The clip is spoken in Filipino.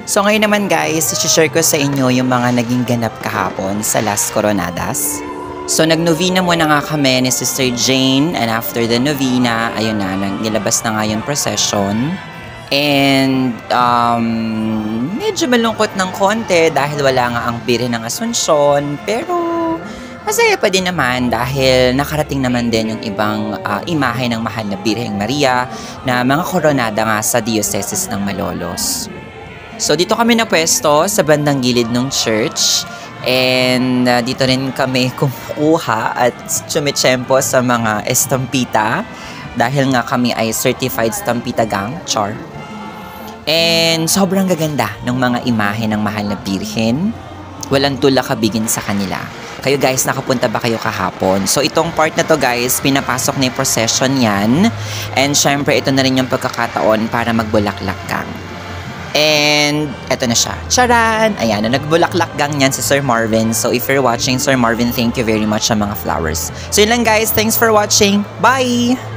So ngayon naman guys, i-share ko sa inyo yung mga naging ganap kahapon sa Las Coronadas. So nag-novena muna nga kami ni Sister Jane, and after the novena, ayun na, nilabas na nga yung procession. And medyo malungkot ng konti dahil wala nga ang Birhen ng Asunsyon, pero masaya pa din naman dahil nakarating naman din yung ibang imahe ng mahal na Birheng Maria na mga koronada nga sa Diocese ng Malolos. So dito kami napwesto sa bandang gilid ng church, and dito rin kami kumukuha at tsumechempo sa mga estampita dahil nga kami ay certified stampita gang, char. And sobrang gaganda ng mga imahe ng mahal na Birhen. Walang tulak kabigin sa kanila. Kayo guys, nakapunta ba kayo kahapon? So itong part na to guys, pinapasok na yung procession yan. And syempre ito na rin yung pagkakataon para magbulaklak gang. And eto na siya. Charan! Ayan, nagbulaklak gang yan si Sir Marvin. So if you're watching, Sir Marvin, thank you very much sa mga flowers. So yun lang guys, thanks for watching. Bye!